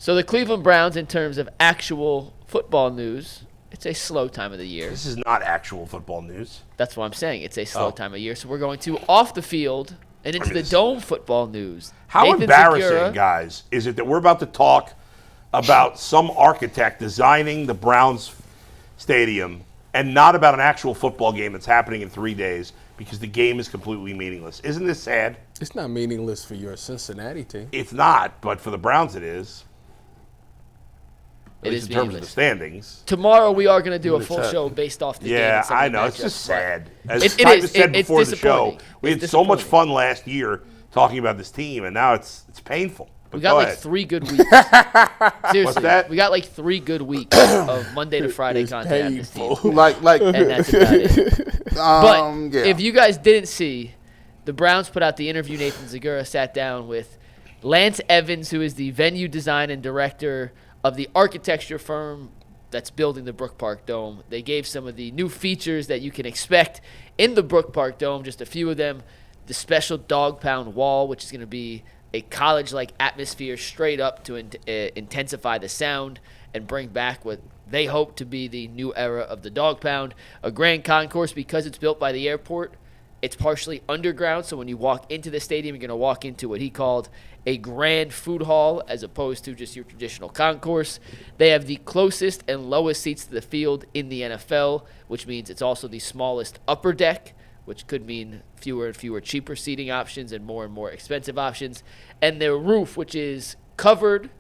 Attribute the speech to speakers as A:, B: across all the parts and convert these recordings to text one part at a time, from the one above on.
A: So the Cleveland Browns, in terms of actual football news, it's a slow time of the year.
B: This is not actual football news.
A: That's what I'm saying. It's a slow time of year. So we're going to off the field and into the dome football news.
B: How
A: Nathan
B: embarrassing,
A: Segura,
B: guys, is it that we're about to talk about some architect designing the Browns stadium and not about an actual football game that's happening in 3 days because the game is completely meaningless? Isn't this sad?
C: It's not meaningless for your Cincinnati team.
B: It's not, but for the Browns it is. At least in terms of the standings.
A: Tomorrow we are going to do a full show based off the game.
B: Yeah, I know. It's just sad. As
A: It
B: Titus
A: is.
B: said
A: It's
B: before the show, we had so much
A: disappointing.
B: fun last year talking about this team, and now it's painful. But
A: We got
B: go
A: like
B: ahead.
A: 3 good weeks. Seriously,
B: What's that?
A: we got like 3 good weeks of Monday to Friday content on this team.
D: Like,
A: And that's about it. But
D: yeah.
A: if you guys didn't see, the Browns put out the interview. Nathan Segura sat down with Lance Evans, who is the venue design and director of the architecture firm that's building the Brook Park Dome. They gave some of the new features that you can expect in the Brook Park Dome, just a few of them. The special dog pound wall, which is going to be a college-like atmosphere straight up to intensify the sound and bring back what they hope to be the new era of the dog pound. A grand concourse, because it's built by the airport, it's partially underground, so when you walk into the stadium, you're going to walk into what he called a grand food hall as opposed to just your traditional concourse. They have the closest and lowest seats to the field in the NFL, which means it's also the smallest upper deck, which could mean fewer and fewer cheaper seating options and more expensive options. And their roof, which is covered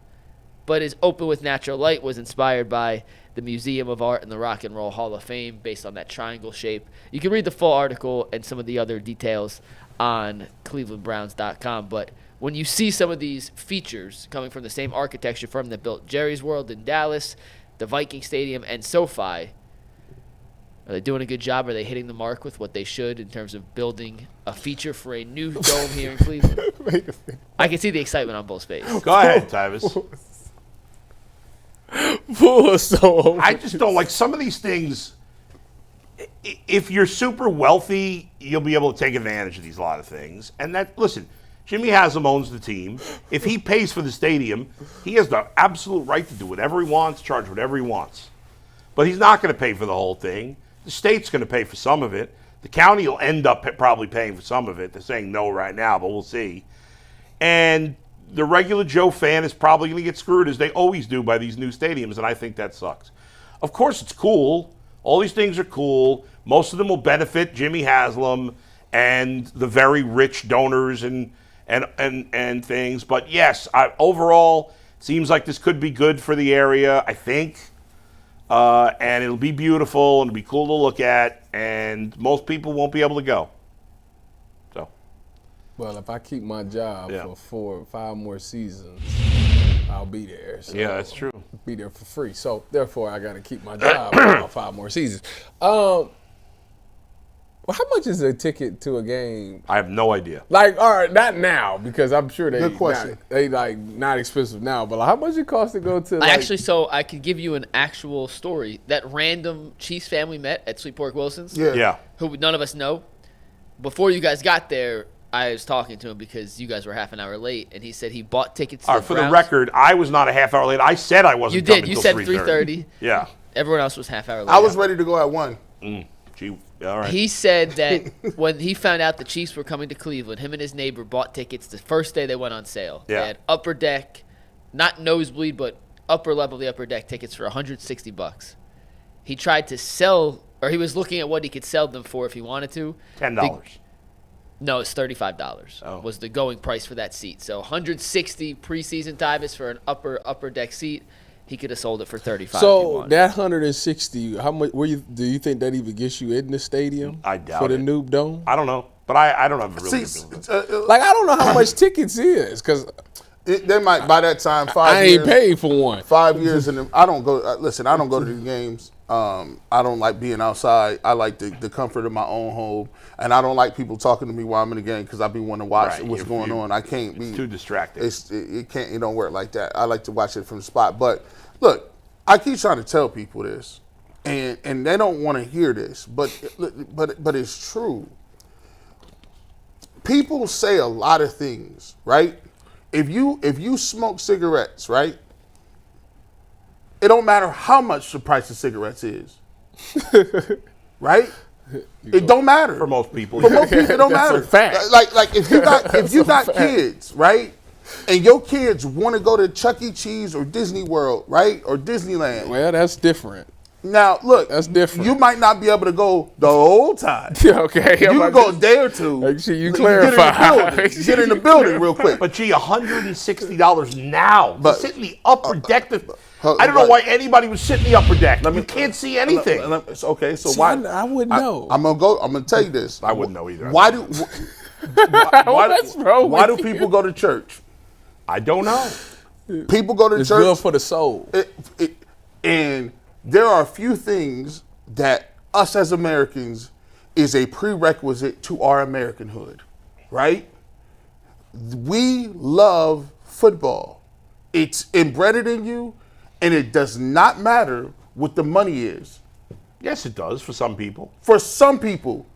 A: but is open with natural light, was inspired by the Museum of Art and the Rock and Roll Hall of Fame based on that triangle shape. You can read the full article and some of the other details on clevelandbrowns.com. But when you see some of these features coming from the same architecture firm that built Jerry's World in Dallas, the Viking Stadium, and SoFi, are they doing a good job? Are they hitting the mark with what they should in terms of building a feature for a new dome here in Cleveland? I can see the excitement on both faces.
B: Go ahead, Tyvis. I just don't like some of these things. If you're super wealthy, you'll be able to take advantage of these lot of things. And that, listen, Jimmy Haslam owns the team. If he pays for the stadium, he has the absolute right to do whatever he wants, charge whatever he wants. But he's not going to pay for the whole thing. The state's going to pay for some of it. The county will end up probably paying for some of it. They're saying no right now, but we'll see. And the regular Joe fan is probably going to get screwed, as they always do, by these new stadiums, and I think that sucks. Of course it's cool. All these things are cool. Most of them will benefit Jimmy Haslam and the very rich donors and things. But yes, overall, seems like this could be good for the area, I think. And it'll be beautiful and it'll be cool to look at, and most people won't be able to go. So,
C: well, if I keep my job for 4 or 5 more seasons, I'll be there. So
B: yeah, that's true.
C: Be there for free. So therefore, I got to keep my job for 5 more seasons. Well, how much is a ticket to a game?
B: I have no idea.
C: Like, all right, not now, because I'm sure
D: Good question.
C: they like not expensive now. But like, how much it costs to go to? Like,
A: Actually, so I could give you an actual story. That random Chiefs fan we met at Sweet Pork Wilson's,
B: Yeah.
A: who none of us know. Before you guys got there, I was talking to him because you guys were half an hour late, and he said he bought tickets to
B: All
A: the
B: right, for the
A: Browns.
B: record, I was not a half hour late. I said I wasn't
A: You
B: coming
A: did. You
B: until
A: said
B: 3:30.
A: 3:30.
B: Yeah.
A: Everyone else was half hour late.
D: I was ready to go at 1.
B: Gee, all right.
A: He said that when he found out the Chiefs were coming to Cleveland, him and his neighbor bought tickets the first day they went on sale.
B: Yeah.
A: They had upper deck, not nosebleed, but upper level of the upper deck tickets for $160. He tried to sell, or he was looking at what he could sell them for if he wanted to.
B: $10.
A: No, it's $35 was the going price for that seat. So $160 preseason Tyvis for an upper deck seat. He could have sold it for $35.
C: So that $160, how much? Do you think that even gets you in the stadium?
B: I doubt
C: for the
B: it.
C: new dome.
B: I don't know, but I don't have a really
D: See,
B: good feeling.
C: Like, I don't know how much tickets is, because
D: they might by that time 5
C: I
D: years.
C: ain't paid for one.
D: 5 years and I don't go. Listen, I don't go to the games. I don't like being outside. I like the comfort of my own home, and I don't like people talking to me while I'm in the game because I be wanting to watch
B: Right,
D: what's going on. I can't be
B: too distracted.
D: It don't work like that. I like to watch it from the spot. But look, I keep trying to tell people this, and they don't want to hear this, but it's true. People say a lot of things, right? If you smoke cigarettes, right, it don't matter how much the price of cigarettes is. Right? It don't matter.
B: For most people.
D: For most people, it don't
C: That's a
D: matter.
C: fact.
D: Like if you got kids, right? And your kids want to go to Chuck E. Cheese or Disney World, right? Or Disneyland.
C: Well, that's different.
D: Now, look.
C: That's different.
D: You might not be able to go the whole time.
C: Okay.
D: You can go a day or two.
C: Make sure you clarify.
D: Get in the building real quick.
B: But gee, $160 now.
D: But-
B: to sit in the upper deck. I don't know why anybody would sit in the upper deck. You can't see anything.
D: Okay, so
C: See,
D: why?
C: I wouldn't know.
D: I'm gonna tell you this.
B: I wouldn't know either.
D: Why do
C: What's wrong
D: why do
C: with
D: people go to church?
B: I don't know.
D: People go to
C: It's
D: church.
C: good for the soul.
D: And there are a few things that us as Americans is a prerequisite to our Americanhood, right? We love football. It's embedded in you, and it does not matter what the money is.
B: Yes, it does for some people.
D: For some people.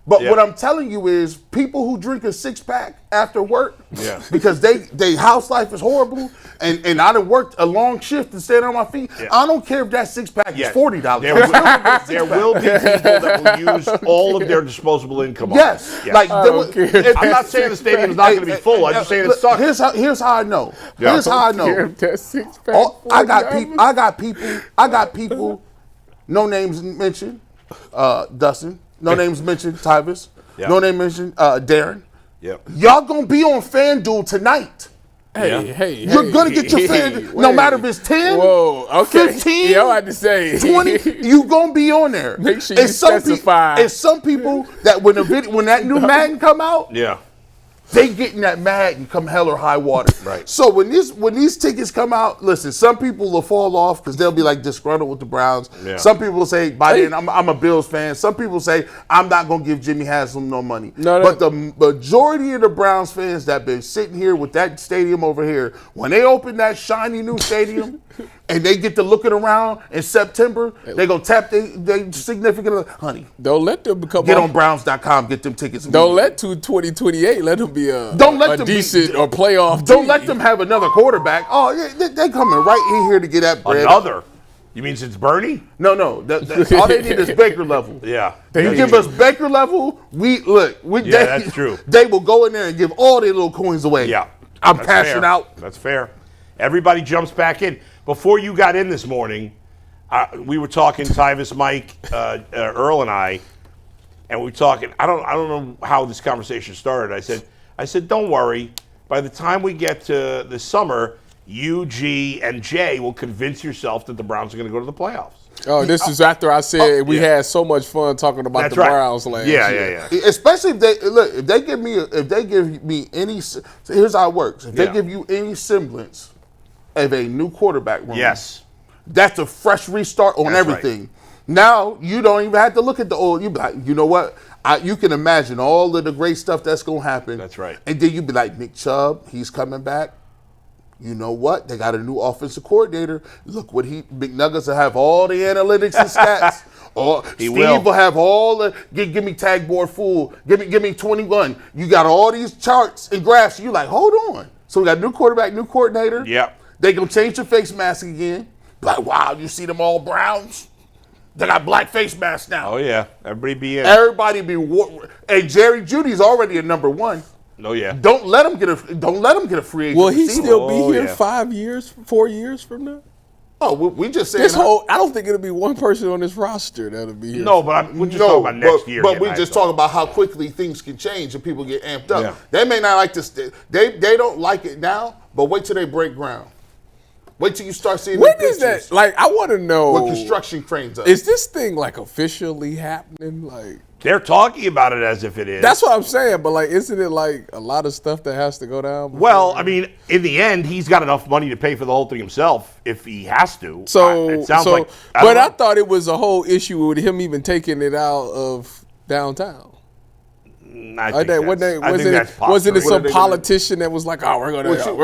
D: But
B: Yeah.
D: what I'm telling you is people who drink a 6-pack after work
B: Yeah.
D: because they house life is horrible and I done worked a long shift and stayed on my feet.
B: Yeah.
D: I don't care if that 6-pack
B: Yes.
D: is $40.
B: There will be people that will use all of their disposable income on
D: Yes.
B: it.
D: Like
C: I
D: there
C: don't
D: was-
C: care.
B: I'm not saying the stadium's not going to be full. I'm just saying it sucks.
D: Here's how I know.
B: Yeah.
D: Here's how I know.
C: That 6-pack,
D: I got
C: $40.
D: people. I got people. No names mentioned. Dustin. No names mentioned. Tyvis.
B: Yeah.
D: No name mentioned. Darren.
B: Yep.
D: Y'all gonna be on FanDuel tonight.
C: Hey,
D: You're gonna get your FanDuel, no matter if it's 10,
C: Whoa, okay.
D: 15,
C: Yeah, I had to say
D: 20, you gonna be on there.
C: Make sure you
D: And some
C: specify.
D: And some people that when that new Madden come out,
B: Yeah.
D: they getting that Madden come hell or high water.
B: Right.
D: So when these tickets come out, listen, some people will fall off because they'll be like disgruntled with the Browns.
B: Yeah.
D: Some people will say, by then I'm a Bills fan. Some people say, I'm not gonna give Jimmy Haslam no money. But the majority of the Browns fans that been sitting here with that stadium over here, when they open that shiny new stadium and they get to looking around in September, they gonna tap they significant honey.
C: Don't let them become
D: Get on Browns.com, get them tickets.
C: Don't let 2028 let them be a
D: be
C: decent or playoff
D: Don't
C: team.
D: let them have another quarterback. Oh, yeah, they coming right in here to get that bread.
B: Another. You mean since Bernie?
D: No. All they need is Baker level.
B: Yeah.
D: You give us Baker level,
B: that's true.
D: They will go in there and give all their little coins away.
B: Yeah.
D: I'm
B: That's
D: cashing
B: fair.
D: out.
B: That's fair. Everybody jumps back in. Before you got in this morning, we were talking, Tyvis, Mike, Earl, and I, and we were talking. I don't know how this conversation started. I said, don't worry. By the time we get to the summer, you, G, and Jay will convince yourself that the Browns are going to go to the playoffs.
C: Oh, this is after I said we had so much fun talking about
B: That's
C: the
B: right.
C: Browns last year.
B: Yeah.
D: Especially if they give me any. So here's how it works. If they give you any semblance of a new quarterback room,
B: Yes.
D: that's a fresh restart on
B: That's
D: everything.
B: right.
D: Now you don't even have to look at the old. You be like, you know what? You can imagine all of the great stuff that's gonna happen.
B: That's right.
D: And then you be like, Nick Chubb, he's coming back. You know what? They got a new offensive coordinator. Look what McNuggets will have all the analytics and stats. Or
B: He
D: Steve will have all the give me tag board full. Give me 21. You got all these charts and graphs. You like, hold on. So we got new quarterback, new coordinator.
B: Yep.
D: They gonna change the face mask again. Like, wow, you see them all Browns? They got black face masks now.
B: Oh, yeah. Everybody be in.
D: Everybody be and Jerry Judy's already a number one.
B: Oh, yeah.
D: Don't let him get a free agent.
C: Will he
D: receiver.
C: still be
B: Oh,
C: here
B: yeah.
C: 4 years from now?
D: Oh, we just saying
C: This whole I don't think it'll be one person on this roster that'll be here.
B: No, but we're just talking about next year.
D: But we
B: getting
D: just
B: hyped
D: talking
B: up.
D: about how quickly things can change and people get amped up.
B: Yeah.
D: They may not like this. They don't like it now, but wait till they break ground. Wait till you start seeing
C: When
D: the
C: is
D: pictures
C: that? Like, I want to know.
D: with construction cranes up.
C: Is this thing like officially happening? Like,
B: They're talking about it as if it is.
C: that's what I'm saying. But like, isn't it like a lot of stuff that has to go down? before-
B: Well, I mean, in the end, he's got enough money to pay for the whole thing himself if he has to.
C: So,
B: It sounds
C: so
B: like.
C: but I
B: don't know.
C: thought it was a whole issue with him even taking it out of downtown.
B: I think that's
C: Wasn't it
B: possible.
C: some
D: they gonna-
C: politician that was like, "Oh, we're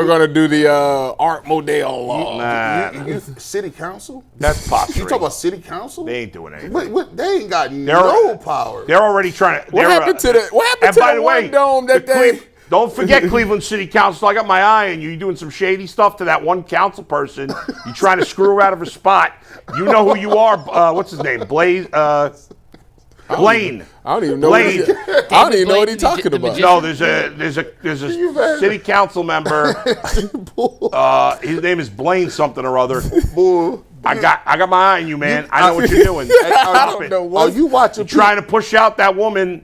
C: gonna do the art model law"?
D: City council?
B: That's possible.
D: You talk about city council?
B: They ain't doing anything.
D: What, they ain't got no power.
B: They're already trying to.
C: What happened to the
B: and by the way,
C: one dome that
B: the
C: they?
B: Don't forget Cleveland City Council. I got my eye on you. You're doing some shady stuff to that one council person. You're trying to screw her out of her spot. You know who you are. What's his name? Blaine.
C: I don't even know.
B: Blaine.
C: I don't even know what he's talking about.
B: No, there's a city council member. His name is Blaine something or other. I got my eye on you, man. I know what you're doing.
C: I don't know what.
D: Are you watching?
B: You're trying to push out that woman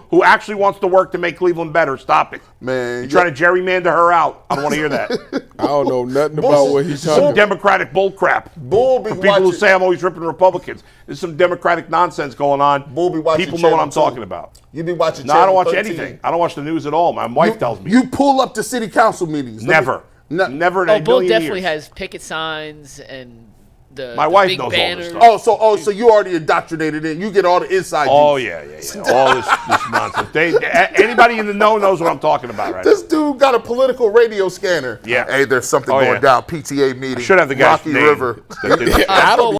B: who actually wants to work to make Cleveland better. Stop it.
D: Man,
B: You're trying to gerrymander her out. I don't want to hear that.
C: I don't know nothing about what he's talking
B: Some
C: about.
B: Democratic bullcrap.
D: Bull be
B: For people who say I'm always ripping Republicans. There's some Democratic nonsense going on.
D: Bull be watching
B: People know what I'm
D: Channel 2.
B: talking about.
D: You be watching.
B: No, I don't watch
D: 13.
B: anything. I don't watch the news at all. My wife tells me.
D: You pull up to city council meetings.
B: Never. Never in a
A: Bull
B: million
A: definitely
B: years.
A: has picket signs and the
B: My wife
A: big
B: knows all this
A: banners.
B: stuff.
D: So you already indoctrinated in. You get all the inside.
B: Oh,
D: juice.
B: yeah. All this nonsense. Anybody in the know knows what I'm talking about right now.
D: This dude got a political radio scanner.
B: Yeah.
D: Hey, there's something
B: Oh,
D: going
B: yeah.
D: down. PTA meeting.
B: Should have the guy's
D: Rocky
B: name.
D: River.
B: That did-
C: I don't